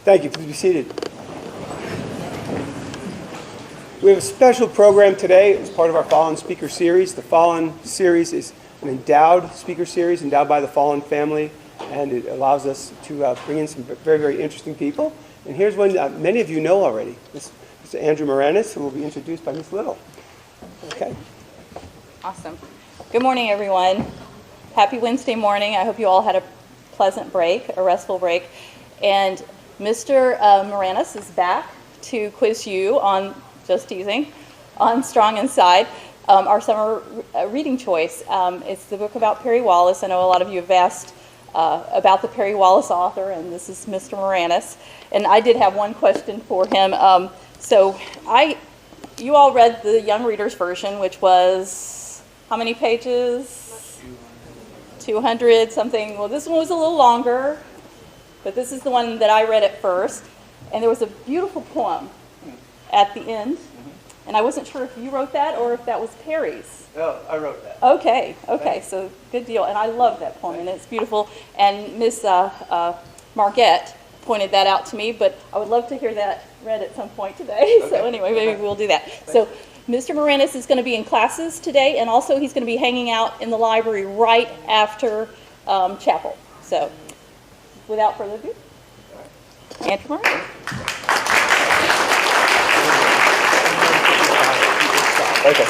Thank you. Please be seated. We have a special program today as part of our Follin Speaker Series. The Follin Series is an endowed speaker series, endowed by the Follin family, and it allows us to bring in some very, very interesting people. And here's one many of you know already. This is Andrew Moranis, who will be introduced by Ms. Little. Okay. Awesome. Good morning, everyone. Happy Wednesday morning. I hope you all had a pleasant break, a restful break. And Mr. Moranis is back to quiz you on, just teasing, on Strong Inside, our summer reading choice. It's the book about Perry Wallace. I know a lot of you have asked about the Perry Wallace author, and this is Mr. Moranis. And I did have one question for him. You all read the Young Readers version, which was how many pages? 200 something. Well, this one was a little longer, but this is the one that I read at first. And there was a beautiful poem at the end. And I wasn't sure if you wrote that or if that was Perry's. No, I wrote that. Okay, so good deal. And I love that poem, and it's beautiful. And Miss Marquette pointed that out to me, but I would love to hear that read at some point today. Okay. So anyway, maybe we'll do that. So Mr. Moranis is going to be in classes today, and also he's going to be hanging out in the library right after chapel. So without further ado, Andrew Moranis. Okay.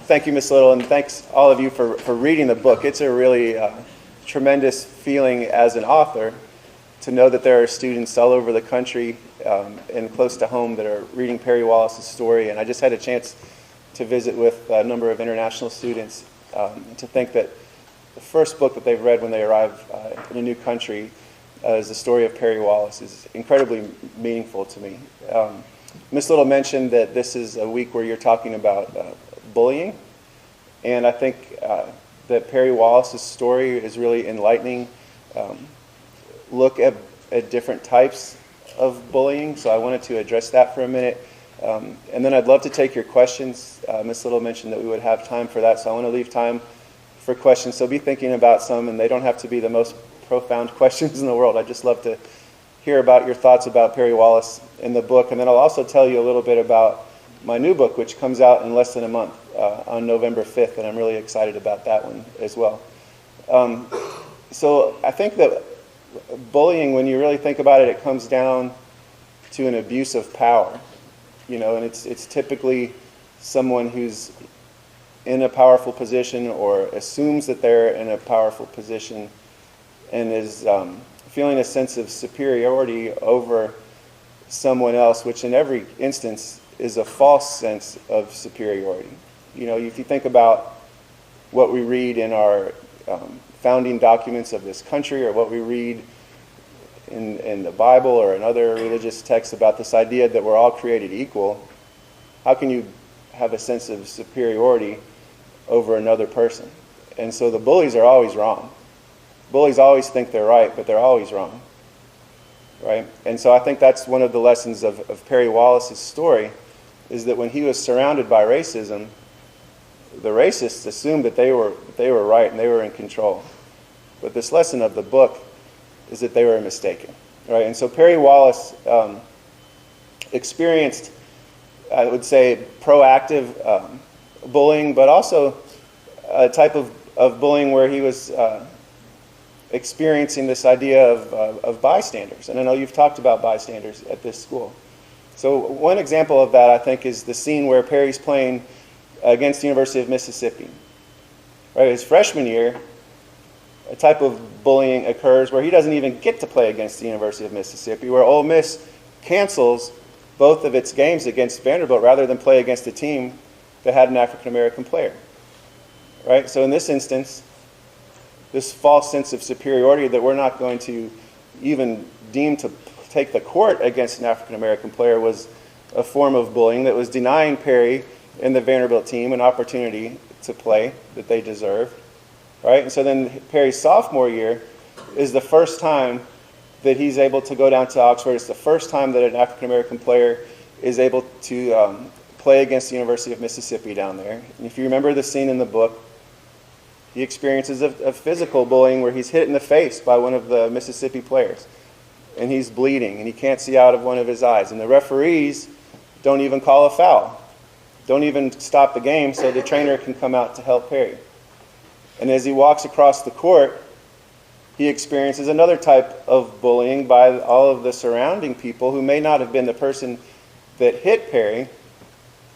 Thank you, Ms. Little, and thanks all of you for reading the book. It's a really tremendous feeling as an author to know that there are students all over the country and close to home that are reading Perry Wallace's story. And I just had a chance to visit with a number of international students to think that the first book that they've read when they arrive in a new country is the story of Perry Wallace is incredibly meaningful to me. Ms. Little mentioned that this is a week where you're talking about bullying, and I think that Perry Wallace's story is really enlightening. Look at different types of bullying, so I wanted to address that for a minute. And then I'd love to take your questions. Ms. Little mentioned that we would have time for that, so I want to leave time for questions. So be thinking about some, and they don't have to be the most profound questions in the world. I'd just love to hear about your thoughts about Perry Wallace in the book, and then I'll also tell you a little bit about my new book, which comes out in less than a month on November 5th, and I'm really excited about that one as well. So I think that bullying, when you really think about it, it comes down to an abuse of power, and it's typically someone who's in a powerful position or assumes that they're in a powerful position and is feeling a sense of superiority over someone else, which in every instance is a false sense of superiority. If you think about what we read in our founding documents of this country, or what we read in the Bible or in other religious texts about this idea that we're all created equal, how can you have a sense of superiority over another person? And so the bullies are always wrong. Bullies always think they're right, but they're always wrong, right? And so I think that's one of the lessons of Perry Wallace's story, is that when he was surrounded by racism, the racists assumed that they were right and they were in control. But this lesson of the book is that they were mistaken, right? And so Perry Wallace experienced, I would say, proactive bullying, but also a type of bullying where he was experiencing this idea of bystanders. And I know you've talked about bystanders at this school. So one example of that, I think, is the scene where Perry's playing against the University of Mississippi. Right, his freshman year, a type of bullying occurs where he doesn't even get to play against the University of Mississippi, where Ole Miss cancels both of its games against Vanderbilt rather than play against a team that had an African-American player. Right? So in this instance, this false sense of superiority that we're not going to even deem to take the court against an African-American player was a form of bullying that was denying Perry and the Vanderbilt team an opportunity to play that they deserved. Right? And so then Perry's sophomore year is the first time that he's able to go down to Oxford. It's the first time that an African-American player is able to play against the University of Mississippi down there. And if you remember the scene in the book, he experiences a physical bullying where he's hit in the face by one of the Mississippi players. and he's bleeding, and he can't see out of one of his eyes. And the referees don't even call a foul, don't even stop the game so the trainer can come out to help Perry. And as he walks across the court, he experiences another type of bullying by all of the surrounding people who may not have been the person that hit Perry,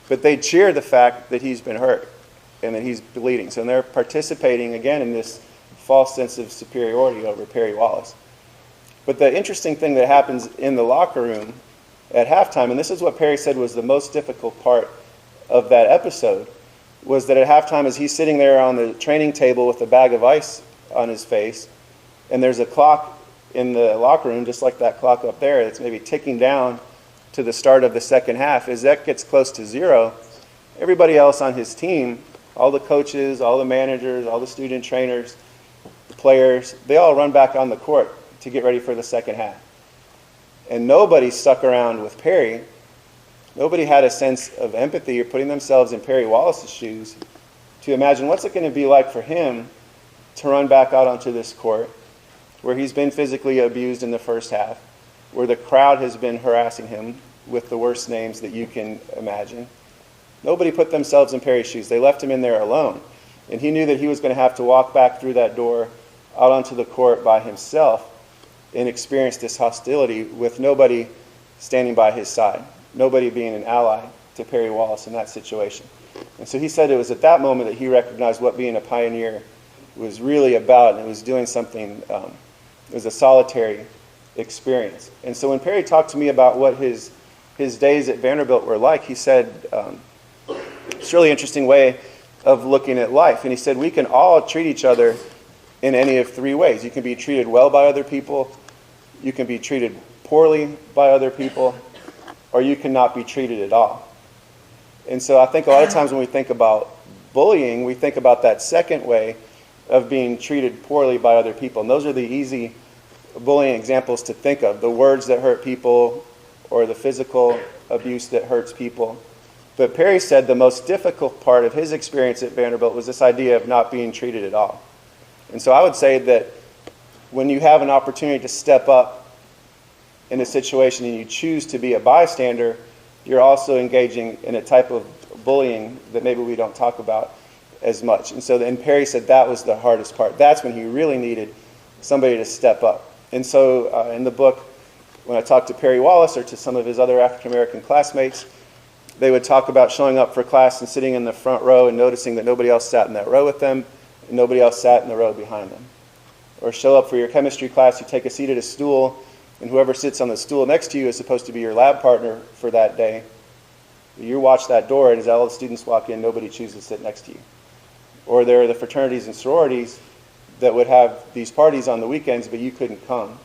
but they cheer the fact that he's been hurt and that he's bleeding. So they're participating again in this false sense of superiority over Perry Wallace. But the interesting thing that happens in the locker room at halftime, and this is what Perry said was the most difficult part of that episode, was that at halftime as he's sitting there on the training table with a bag of ice on his face, and there's a clock in the locker room, just like that clock up there, that's maybe ticking down to the start of the second half. As that gets close to zero, everybody else on his team, all the coaches, all the managers, all the student trainers, the players, they all run back on the court to get ready for the second half. And nobody stuck around with Perry. Nobody had a sense of empathy or putting themselves in Perry Wallace's shoes to imagine what's it going to be like for him to run back out onto this court where he's been physically abused in the first half, where the crowd has been harassing him with the worst names that you can imagine. Nobody put themselves in Perry's shoes. They left him in there alone. And he knew that he was going to have to walk back through that door out onto the court by himself and experience this hostility with nobody standing by his side, nobody being an ally to Perry Wallace in that situation. And so he said it was at that moment that he recognized what being a pioneer was really about, and it was doing something, it was a solitary experience. And so when Perry talked to me about what his days at Vanderbilt were like, he said, it's a really interesting way of looking at life. And he said, we can all treat each other in any of three ways. You can be treated well by other people, you can be treated poorly by other people, or you cannot be treated at all. And so I think a lot of times when we think about bullying, we think about that second way of being treated poorly by other people. And those are the easy bullying examples to think of, the words that hurt people or the physical abuse that hurts people. But Perry said the most difficult part of his experience at Vanderbilt was this idea of not being treated at all. And so I would say that when you have an opportunity to step up in a situation and you choose to be a bystander, you're also engaging in a type of bullying that maybe we don't talk about as much. And so then Perry said that was the hardest part. That's when he really needed somebody to step up. And so in the book, when I talked to Perry Wallace or to some of his other African-American classmates, they would talk about showing up for class and sitting in the front row and noticing that nobody else sat in that row with them and nobody else sat in the row behind them. Or show up for your chemistry class, you take a seat at a stool, and whoever sits on the stool next to you is supposed to be your lab partner for that day. You watch that door, and as all the students walk in, nobody chooses to sit next to you. Or there are the fraternities and sororities that would have these parties on the weekends, but you couldn't come,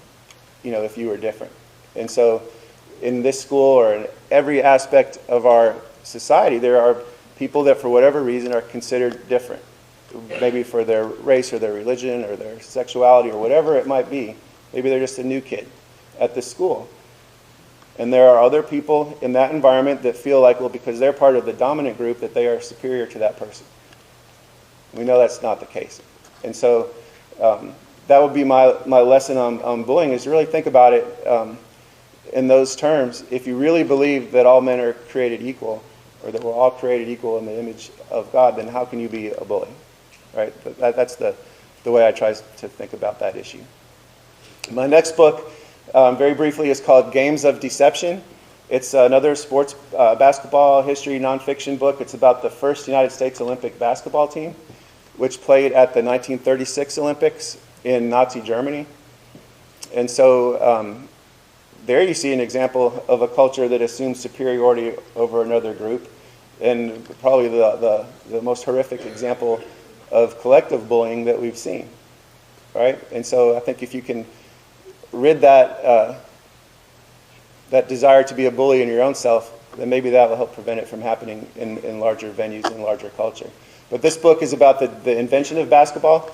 if you were different. And so in this school or in every aspect of our society, there are people that for whatever reason are considered different, maybe for their race or their religion or their sexuality or whatever it might be. Maybe they're just a new kid at the school. And there are other people in that environment that feel like, well, because they're part of the dominant group, that they are superior to that person. We know that's not the case. And so that would be my lesson on bullying, is to really think about it in those terms. If you really believe that all men are created equal, or that we're all created equal in the image of God, then how can you be a bully? Right? That's the way I try to think about that issue. My next book, very briefly, is called Games of Deception. It's another sports basketball history nonfiction book. It's about the first United States Olympic basketball team, which played at the 1936 Olympics in Nazi Germany. And so there you see an example of a culture that assumes superiority over another group, and probably the most horrific example of collective bullying that we've seen, right? And so I think if you can rid that desire to be a bully in your own self, then maybe that will help prevent it from happening in larger venues and larger culture. But this book is about the invention of basketball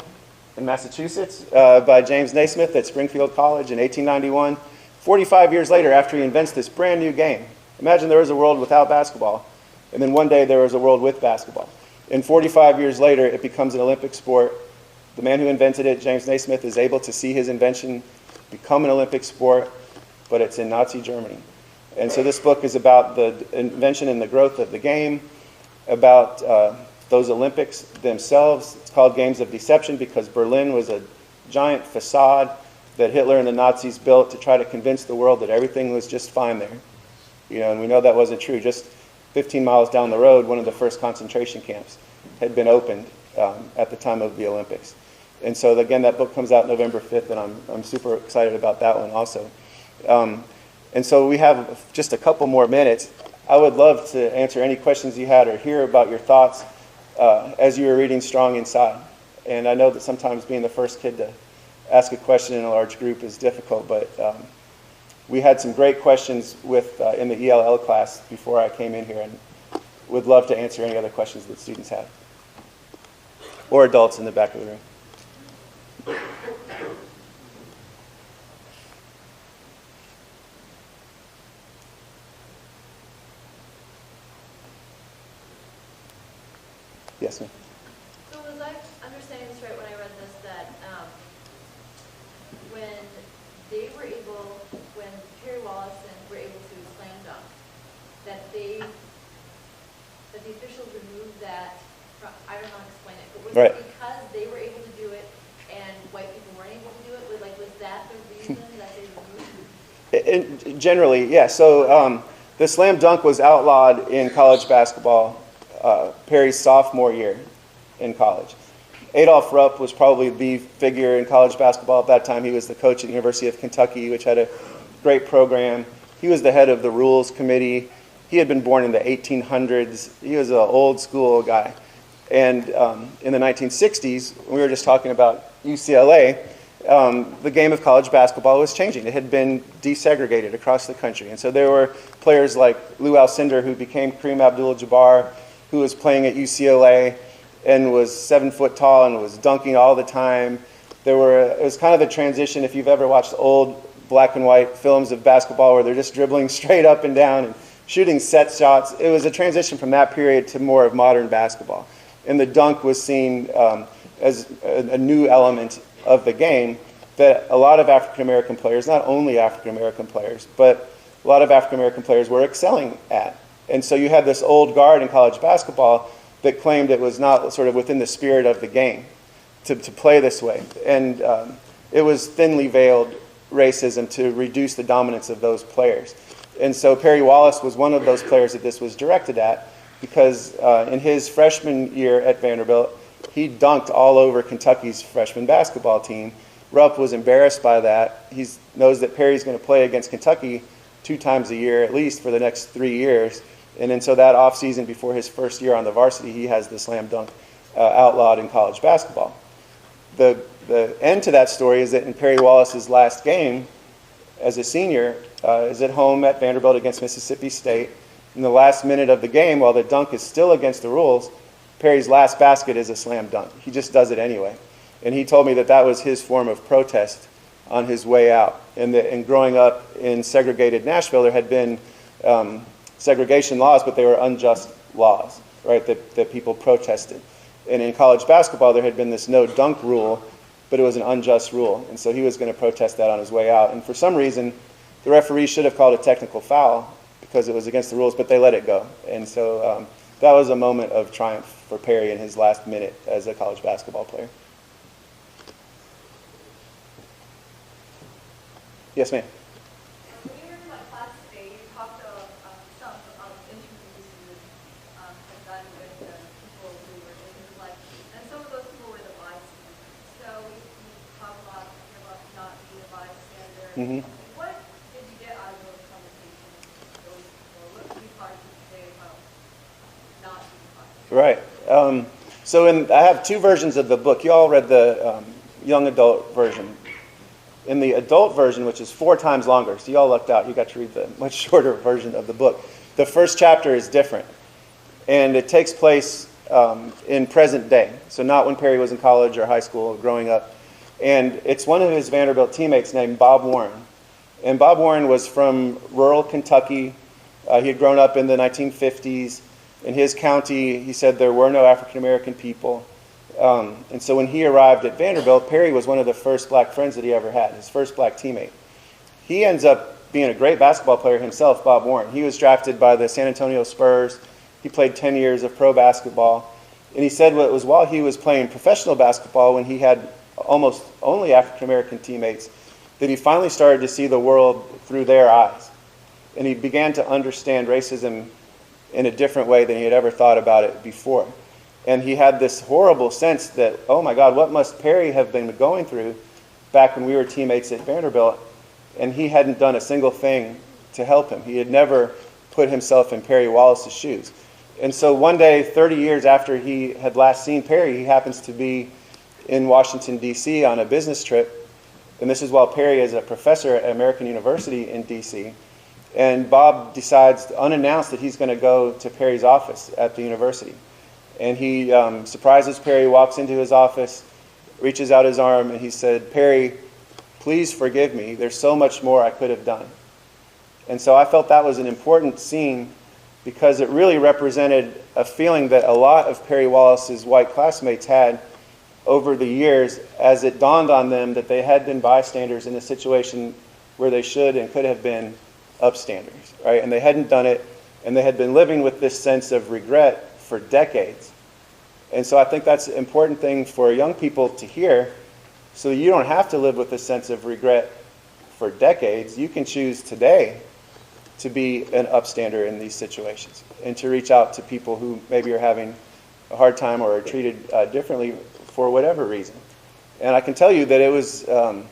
in Massachusetts by James Naismith at Springfield College in 1891. 45 years later, after he invents this brand new game. Imagine there was a world without basketball, and then one day there was a world with basketball. And 45 years later, it becomes an Olympic sport. The man who invented it, James Naismith, is able to see his invention become an Olympic sport. but it's in Nazi Germany. And so this book is about the invention and the growth of the game, about those Olympics themselves. It's called Games of Deception because Berlin was a giant facade that Hitler and the Nazis built to try to convince the world that everything was just fine there. And we know that wasn't true. Just 15 miles down the road, one of the first concentration camps had been opened at the time of the Olympics. And so again, that book comes out November 5th, and I'm super excited about that one also. And so we have just a couple more minutes. I would love to answer any questions you had or hear about your thoughts as you were reading Strong Inside. And I know that sometimes being the first kid to ask a question in a large group is difficult, but we had some great questions in the ELL class before I came in here, and would love to answer any other questions that students have, or adults in the back of the room. Yes, ma'am. So was I understanding this right when I read this, that when Perry Wallace were able to slam dunk, that the officials removed that from, I don't know how to explain it, but was Right. it because they were able to do it and white people weren't able to do it? Was that the reason that they removed it? Generally, yeah. So the slam dunk was outlawed in college basketball Perry's sophomore year in college. Adolph Rupp was probably the figure in college basketball at that time. He was the coach at the University of Kentucky, which had a great program. He was the head of the rules committee. He had been born in the 1800s. He was an old school guy. And in the 1960s, we were just talking about UCLA, the game of college basketball was changing. It had been desegregated across the country. And so there were players like Lou Alcindor, who became Kareem Abdul-Jabbar, who was playing at UCLA and was 7 foot tall and was dunking all the time. It was kind of the transition, if you've ever watched old black and white films of basketball where they're just dribbling straight up and down and shooting set shots. It was a transition from that period to more of modern basketball. And the dunk was seen as a new element of the game that a lot of African American players, not only African American players, but a lot of African American players were excelling at. And so you had this old guard in college basketball that claimed it was not sort of within the spirit of the game to play this way. And it was thinly veiled racism to reduce the dominance of those players. And so Perry Wallace was one of those players that this was directed at, because in his freshman year at Vanderbilt, he dunked all over Kentucky's freshman basketball team. Rupp was embarrassed by that. He knows that Perry's going to play against Kentucky 2 times a year at least for the next 3 years. And then so that offseason before his first year on the varsity, he has the slam dunk outlawed in college basketball. The end to that story is that in Perry Wallace's last game as a senior is at home at Vanderbilt against Mississippi State. In the last minute of the game, while the dunk is still against the rules, Perry's last basket is a slam dunk. He just does it anyway. And he told me that that was his form of protest on his way out. And growing up in segregated Nashville, there had been segregation laws, but they were unjust laws, right, that people protested. And in college basketball, there had been this no dunk rule, but it was an unjust rule. And so he was going to protest that on his way out. And for some reason, the referee should have called a technical foul because it was against the rules, but they let it go. And so that was a moment of triumph for Perry in his last minute as a college basketball player. Yes, ma'am. When you were in my class today, you talked about some of interviews you had done with people who were in his life, and some of those people were the bystanders. So you talk about not being a bystander. Mm-hmm. What did you get out of those conversations with those people? What would be hard to say about not being a bystander? Right. I have 2 versions of the book. You all read the young adult version. In the adult version, which is 4 times longer, so you all lucked out. You got to read the much shorter version of the book. The first chapter is different, and it takes place in present day, so not when Perry was in college or high school or growing up. And it's one of his Vanderbilt teammates named Bob Warren. And Bob Warren was from rural Kentucky. He had grown up in the 1950s. In his county, he said there were no African-American people. And so when he arrived at Vanderbilt, Perry was one of the first black friends that he ever had, his first black teammate. He ends up being a great basketball player himself, Bob Warren. He was drafted by the San Antonio Spurs. He played 10 years of pro basketball. And he said it was while he was playing professional basketball, when he had almost only African-American teammates, that he finally started to see the world through their eyes. And he began to understand racism in a different way than he had ever thought about it before. And he had this horrible sense that, oh my God, what must Perry have been going through back when we were teammates at Vanderbilt? And he hadn't done a single thing to help him. He had never put himself in Perry Wallace's shoes. And so one day, 30 years after he had last seen Perry, he happens to be in Washington, D.C. on a business trip. And this is while Perry is a professor at American University in D.C. And Bob decides, unannounced, that he's going to go to Perry's office at the university. And he surprises Perry, walks into his office, reaches out his arm, and he said, "Perry, please forgive me. There's so much more I could have done." And so I felt that was an important scene because it really represented a feeling that a lot of Perry Wallace's white classmates had over the years, as it dawned on them that they had been bystanders in a situation where they should and could have been upstanders, right? And they hadn't done it, and they had been living with this sense of regret for decades. And so I think that's an important thing for young people to hear, so you don't have to live with a sense of regret for decades. You can choose today to be an upstander in these situations and to reach out to people who maybe are having a hard time or are treated differently for whatever reason. And I can tell you that it was a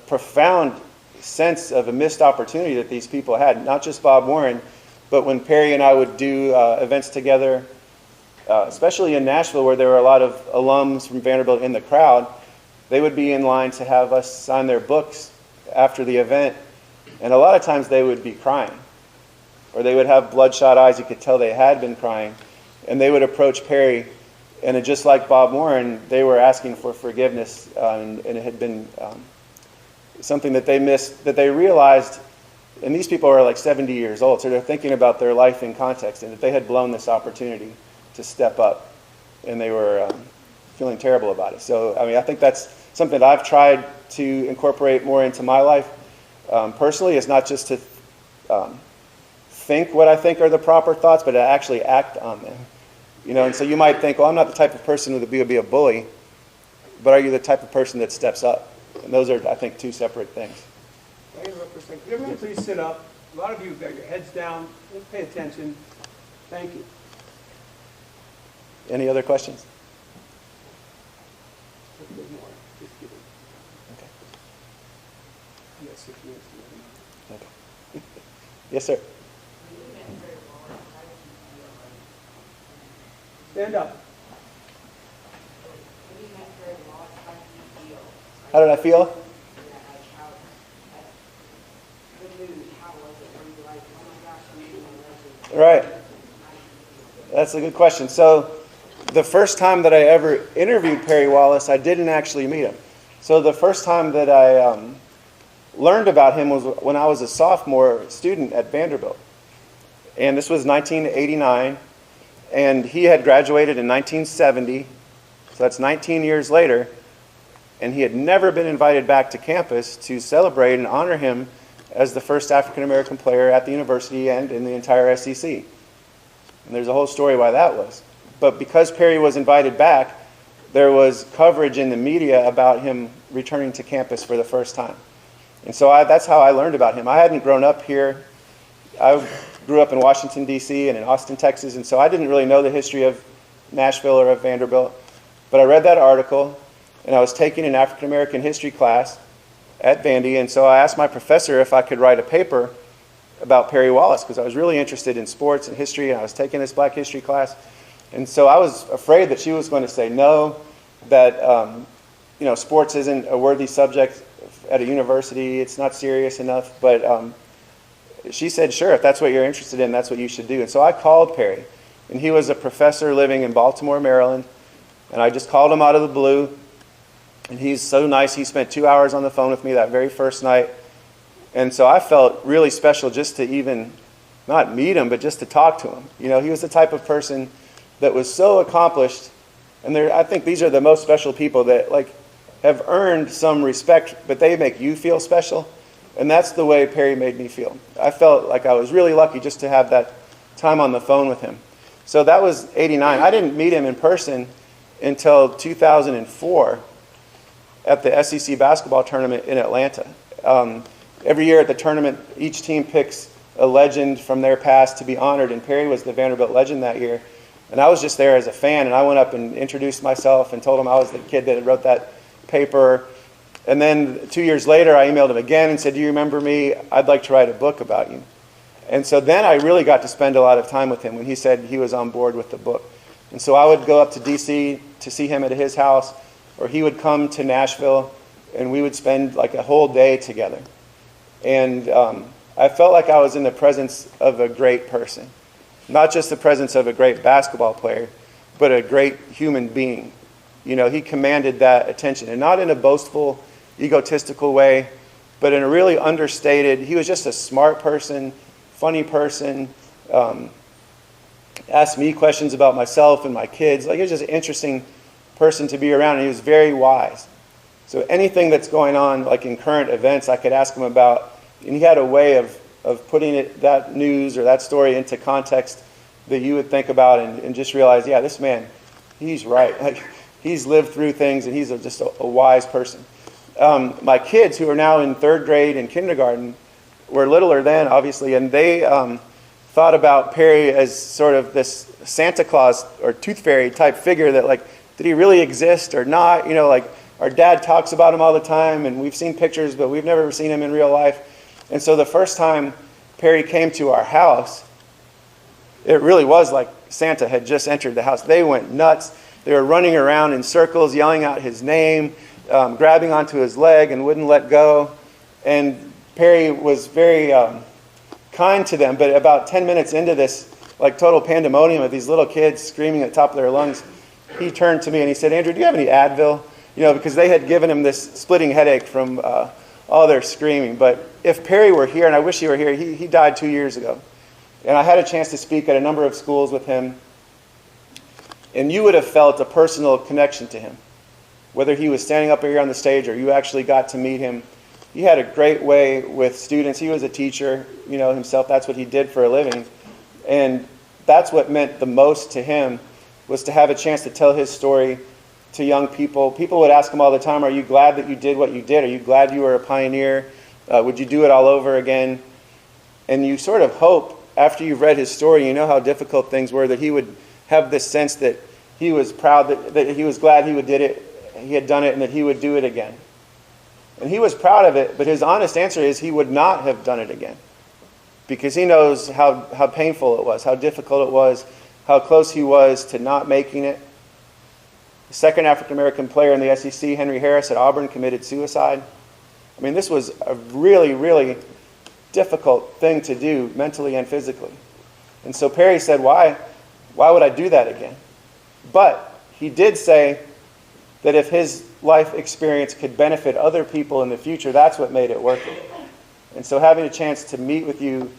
profound sense of a missed opportunity that these people had, not just Bob Warren, but when Perry and I would do events together, especially in Nashville where there were a lot of alums from Vanderbilt in the crowd, they would be in line to have us sign their books after the event. And a lot of times they would be crying, or they would have bloodshot eyes. You could tell they had been crying. And they would approach Perry, and just like Bob Warren, they were asking for forgiveness, and it had been something that they missed, that they realized. And these people are like 70 years old, so they're thinking about their life in context, and that they had blown this opportunity to step up, and they were feeling terrible about it. So, I mean, I think that's something that I've tried to incorporate more into my life. Personally, it's not just to think what I think are the proper thoughts, but to actually act on them. You know, and so you might think, well, I'm not the type of person who would be a bully, but are you the type of person that steps up? And those are, I think, two separate things. Can I interrupt for a second? Could everyone please sit up? A lot of you have got your heads down. Let's pay attention. Thank you. Any other questions? Just a bit more. Just give it. Okay. You got 6 minutes. Okay. Yes, sir. Stand up. How did I feel? Right. That's a good question. So the first time that I ever interviewed Perry Wallace, I didn't actually meet him. So the first time that I learned about him was when I was a sophomore student at Vanderbilt. And this was 1989. And he had graduated in 1970. So that's 19 years later. And he had never been invited back to campus to celebrate and honor him as the first African-American player at the university and in the entire SEC. And there's a whole story why that was. But because Perry was invited back, there was coverage in the media about him returning to campus for the first time. And so that's how I learned about him. I hadn't grown up here. I grew up in Washington, D.C. and in Austin, Texas, and so I didn't really know the history of Nashville or of Vanderbilt. But I read that article, and I was taking an African-American history class at Vandy, and so I asked my professor if I could write a paper about Perry Wallace, because I was really interested in sports and history, and I was taking this black history class. And so I was afraid that she was going to say no, that sports isn't a worthy subject at a university, it's not serious enough. But she said, sure, if that's what you're interested in, that's what you should do. And so I called Perry, and he was a professor living in Baltimore, Maryland, and I just called him out of the blue. And he's so nice. He spent 2 hours on the phone with me that very first night. And so I felt really special just to even not meet him, but just to talk to him. You know, he was the type of person that was so accomplished. And I think these are the most special people that have earned some respect, but they make you feel special. And that's the way Perry made me feel. I felt like I was really lucky just to have that time on the phone with him. So that was '89. I didn't meet him in person until 2004 at the SEC basketball tournament in Atlanta. Every year at the tournament, each team picks a legend from their past to be honored, and Perry was the Vanderbilt legend that year. And I was just there as a fan, and I went up and introduced myself and told him I was the kid that wrote that paper. And then 2 years later, I emailed him again and said, "Do you remember me? I'd like to write a book about you." And so then I really got to spend a lot of time with him when he said he was on board with the book. And so I would go up to D.C. to see him at his house, or he would come to Nashville, and we would spend like a whole day together. And I felt like I was in the presence of a great person. Not just the presence of a great basketball player, but a great human being. You know, he commanded that attention. And not in a boastful, egotistical way, but in a really understated, he was just a smart person, funny person, asked me questions about myself and my kids. Like, he was just an interesting person to be around, and he was very wise. So anything that's going on, like in current events, I could ask him about, and he had a way of putting that news or that story into context that you would think about and just realize, yeah, this man, he's right. Like, he's lived through things, and he's just a wise person. My kids, who are now in third grade and kindergarten, were littler then, obviously, and they thought about Perry as sort of this Santa Claus or Tooth Fairy type figure that, like, did he really exist or not? You know, like, our dad talks about him all the time, and we've seen pictures, but we've never seen him in real life. And so the first time Perry came to our house, it really was like Santa had just entered the house. They went nuts. They were running around in circles, yelling out his name, grabbing onto his leg and wouldn't let go. And Perry was very kind to them, but about 10 minutes into this like total pandemonium of these little kids screaming at the top of their lungs, he turned to me and he said, "Andrew, do you have any Advil?" You know, because they had given him this splitting headache from all their screaming. But if Perry were here, and I wish he were here, he died 2 years ago. And I had a chance to speak at a number of schools with him. And you would have felt a personal connection to him. Whether he was standing up here on the stage or you actually got to meet him, he had a great way with students. He was a teacher, you know, himself. That's what he did for a living. And that's what meant the most to him, was to have a chance to tell his story to young people. People would ask him all the time, "Are you glad that you did what you did? Are you glad you were a pioneer? Would you do it all over again?" And you sort of hope, after you've read his story, you know how difficult things were, that he would have this sense that he was proud, that he was glad he had done it, and that he would do it again. And he was proud of it, but his honest answer is he would not have done it again. Because he knows how painful it was, how difficult it was, how close he was to not making it. The second African-American player in the SEC, Henry Harris at Auburn, committed suicide. I mean, this was a really, really difficult thing to do mentally and physically. And so Perry said, why would I do that again? But he did say that if his life experience could benefit other people in the future, that's what made it worth it. And so having a chance to meet with you,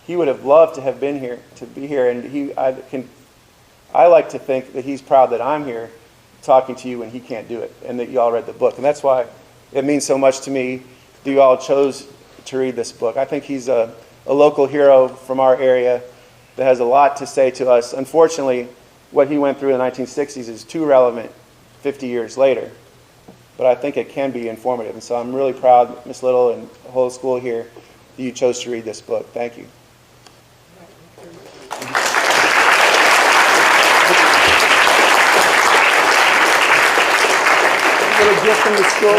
he would have loved to have been here, to be here. And I like to think that he's proud that I'm here talking to you when he can't do it, and that you all read the book. And that's why it means so much to me that you all chose to read this book. I think he's a local hero from our area that has a lot to say to us. Unfortunately, what he went through in the 1960s is too relevant 50 years later. But I think it can be informative. And so I'm really proud, Ms. Little and the whole school here, that you chose to read this book. Thank you. A little gift from the school.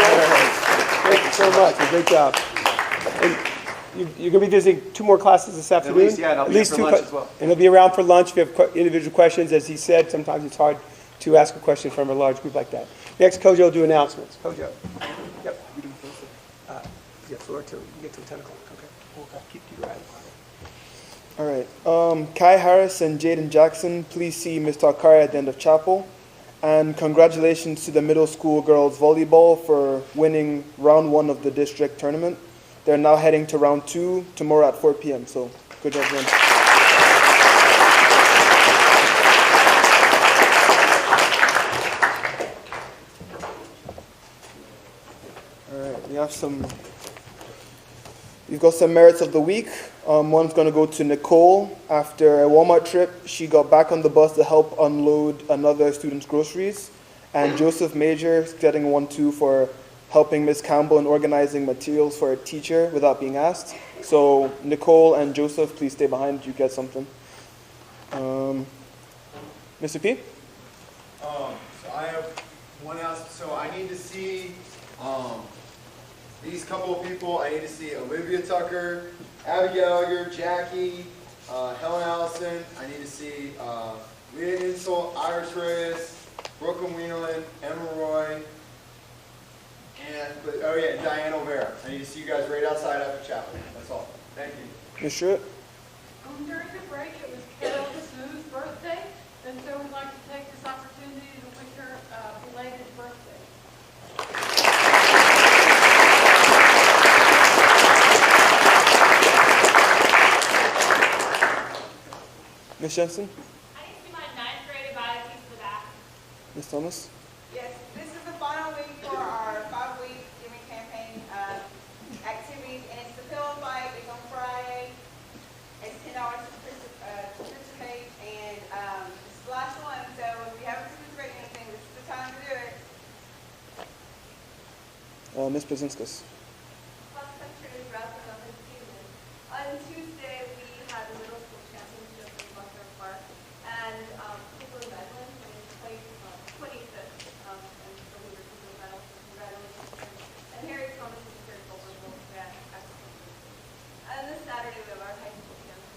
Thank you so much. Great job. And you're going to be visiting 2 more classes this afternoon? At least, yeah, and I'll be here for lunch as well. And he'll be around for lunch if you have individual questions. As he said, sometimes it's hard to ask a question from a large group like that. Next, Kojo will do announcements. Kojo. Yep. Yeah, floor till you get to 10 o'clock. Okay. We'll keep you right. All right. Kai Harris and Jaden Jackson, please see Mr. Akari at the end of chapel. And congratulations to the middle school girls volleyball for winning round 1 of the district tournament. They're now heading to round 2 tomorrow at 4 p.m. So good job, everyone. All right, we have some We've got some merits of the week. One's going to go to Nicole. After a Walmart trip, she got back on the bus to help unload another student's groceries. And Joseph Major is getting 1-2 for helping Ms. Campbell in organizing materials for a teacher without being asked. So Nicole and Joseph, please stay behind. You get something. Mr. P? So I have one else. So I need to see these couple of people. I need to see Olivia Tucker, Abby Gallagher, Jackie, Helen Allison. I need to see Leah Insel, Iris Reyes, Brooklyn Wheelan, Emma Roy, and Diane O'Vera. I need to see you guys right outside after chapel. That's all. Thank you. Ms. Stewart? During the break, it was Carol Sue's birthday, and so we'd like to take this opportunity to wish her a belated birthday. Ms. Jensen? I need to see my 9th grade bio piece in the back. Ms. Thomas? Yes, this is the final week for our 5-week giving campaign activities, and it's the pillow fight. It's on Friday. It's $10 to participate, and it's the last one. So if you haven't participated in anything, this is the time to do it. Ms. Brzezinskis? Class picture is wrapped up in season. On Tuesday, we had the middle school championship in Buckner Park, and people in Medlin, and we played 25th, and so we were people in medals, so congratulations. And Harry Thomas is very vulnerable, and excellent. And this Saturday, we have our high school championship.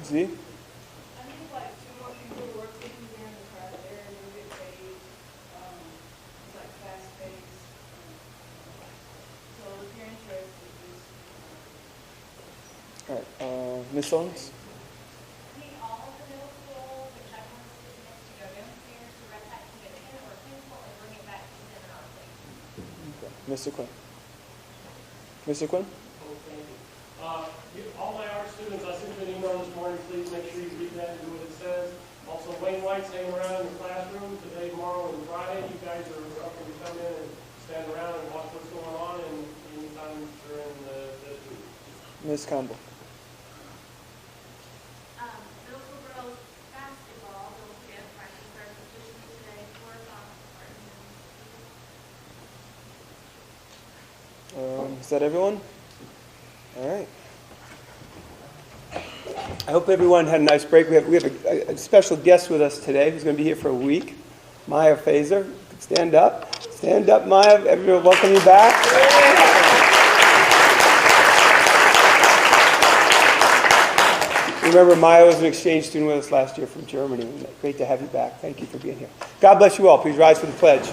Z? I need like 2 more people to work with me here in the craft area and get paid, it's like fast paced. So if you're interested, just. All right. Ms. Owens? I need all of the middle school, whichever one is next to go downstairs to Red Hat to get a pen or a pencil and bring it back to the seminar, please. Okay. Mr. Quinn? Mr. Quinn? All my art students, I sent you an email this morning. Please make sure you read that and do what it says. Also, Wayne White's hanging around in the classroom today, tomorrow, and Friday. You guys are welcome to come in and stand around and watch what's going on and anytime during the week. Ms. Campbell? Middle school girls basketball, don't forget, practice their positions today, 4 o'clock. Is that everyone? All right. I hope everyone had a nice break. We have a special guest with us today who's going to be here for a week. Maya Fazer. Stand up. Stand up, Maya. Everyone, welcome you back. Remember, Maya was an exchange student with us last year from Germany. Great to have you back. Thank you for being here. God bless you all. Please rise for the pledge.